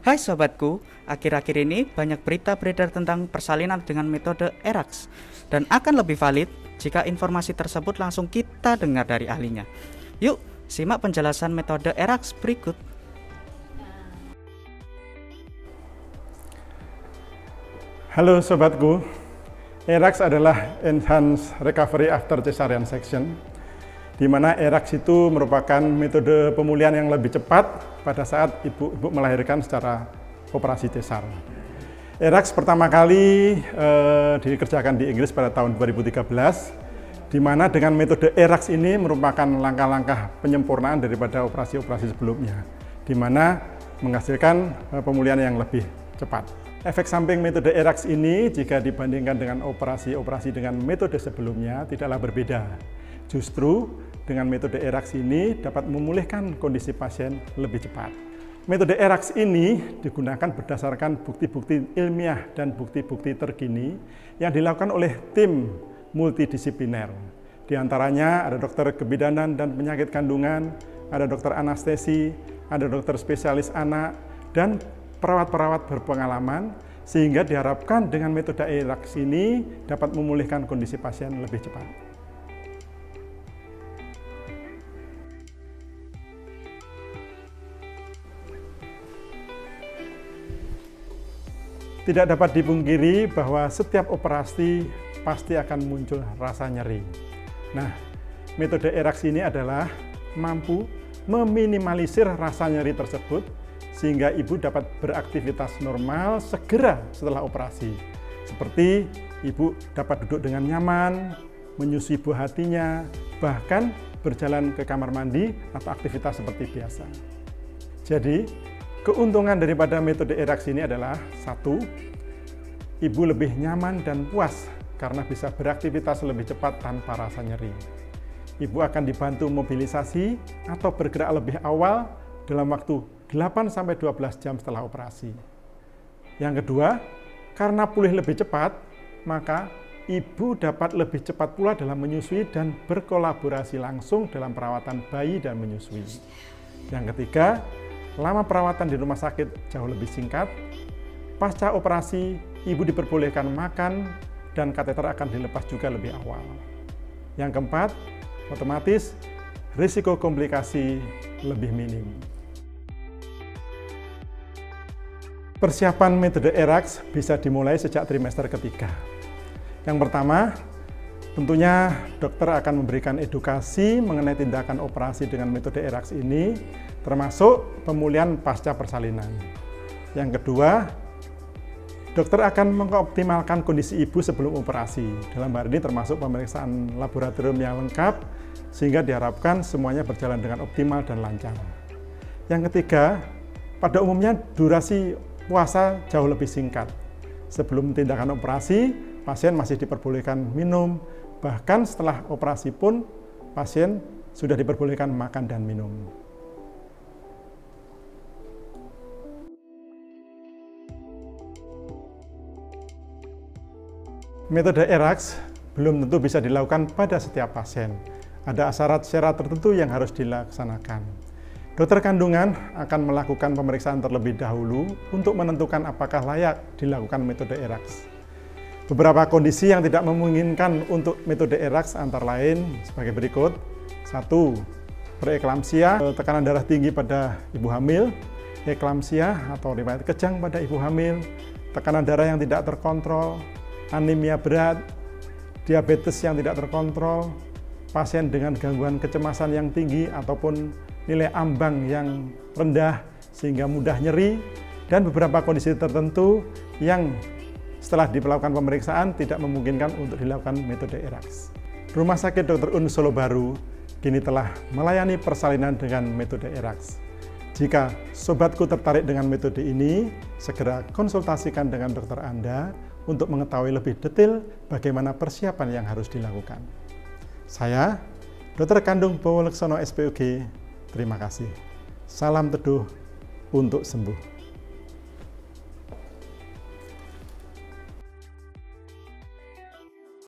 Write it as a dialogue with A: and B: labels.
A: Hai sobatku, akhir-akhir ini banyak berita beredar tentang persalinan dengan metode ERAX dan akan lebih valid jika informasi tersebut langsung kita dengar dari ahlinya. Yuk, simak penjelasan metode ERAX berikut.
B: Halo sobatku, ERAX adalah Enhanced Recovery After Cesarean Section, di mana ERAX itu merupakan metode pemulihan yang lebih cepat pada saat ibu melahirkan secara operasi cesar. ERAX pertama kali dikerjakan di Inggris pada tahun 2013, di mana dengan metode ERAX ini merupakan langkah-langkah penyempurnaan daripada operasi-operasi sebelumnya, di mana menghasilkan pemulihan yang lebih cepat. Efek samping metode ERAX ini jika dibandingkan dengan operasi-operasi dengan metode sebelumnya tidaklah berbeda. Justru dengan metode ERAX ini dapat memulihkan kondisi pasien lebih cepat. Metode ERAX ini digunakan berdasarkan bukti-bukti ilmiah dan bukti-bukti terkini yang dilakukan oleh tim multidisipliner. Di antaranya ada dokter kebidanan dan penyakit kandungan, ada dokter anestesi, ada dokter spesialis anak, dan perawat-perawat berpengalaman, sehingga diharapkan dengan metode ERAX ini dapat memulihkan kondisi pasien lebih cepat. Tidak dapat dipungkiri bahwa setiap operasi pasti akan muncul rasa nyeri. Nah, metode ERAX ini adalah mampu meminimalisir rasa nyeri tersebut sehingga ibu dapat beraktivitas normal segera setelah operasi. Seperti ibu dapat duduk dengan nyaman, menyusui buah hatinya, bahkan berjalan ke kamar mandi atau aktivitas seperti biasa. Jadi, keuntungan daripada metode ERAX ini adalah satu, ibu lebih nyaman dan puas karena bisa beraktivitas lebih cepat tanpa rasa nyeri. Ibu akan dibantu mobilisasi atau bergerak lebih awal dalam waktu 8-12 jam setelah operasi. Yang kedua, karena pulih lebih cepat, maka ibu dapat lebih cepat pula dalam menyusui dan berkolaborasi langsung dalam perawatan bayi dan menyusui. Yang ketiga, lama perawatan di rumah sakit jauh lebih singkat. Pasca operasi, ibu diperbolehkan makan dan kateter akan dilepas juga lebih awal. Yang keempat, otomatis risiko komplikasi lebih minim. Persiapan metode ERAX bisa dimulai sejak trimester ketiga. Yang pertama, tentunya dokter akan memberikan edukasi mengenai tindakan operasi dengan metode ERAX ini, termasuk pemulihan pasca persalinan. Yang kedua, dokter akan mengoptimalkan kondisi ibu sebelum operasi. Dalam hal ini termasuk pemeriksaan laboratorium yang lengkap, sehingga diharapkan semuanya berjalan dengan optimal dan lancar. Yang ketiga, pada umumnya durasi puasa jauh lebih singkat. Sebelum tindakan operasi, pasien masih diperbolehkan minum, bahkan setelah operasi pun pasien sudah diperbolehkan makan dan minum. Metode ERAX belum tentu bisa dilakukan pada setiap pasien. Ada syarat-syarat tertentu yang harus dilaksanakan. Dokter kandungan akan melakukan pemeriksaan terlebih dahulu untuk menentukan apakah layak dilakukan metode ERAX. Beberapa kondisi yang tidak memungkinkan untuk metode ERAX antara lain sebagai berikut. 1. Preeklamsia, tekanan darah tinggi pada ibu hamil, eklamsia atau riwayat kejang pada ibu hamil, tekanan darah yang tidak terkontrol, anemia berat, diabetes yang tidak terkontrol, pasien dengan gangguan kecemasan yang tinggi ataupun nilai ambang yang rendah sehingga mudah nyeri, dan beberapa kondisi tertentu yang setelah dilakukan pemeriksaan tidak memungkinkan untuk dilakukan metode ERAX. Rumah Sakit Dr. Un Solo Baru kini telah melayani persalinan dengan metode ERAX. Jika sobatku tertarik dengan metode ini, segera konsultasikan dengan dokter Anda untuk mengetahui lebih detail bagaimana persiapan yang harus dilakukan. Saya, Dr. Kandung Bowo Leksono SPOG, terima kasih. Salam teduh untuk sembuh.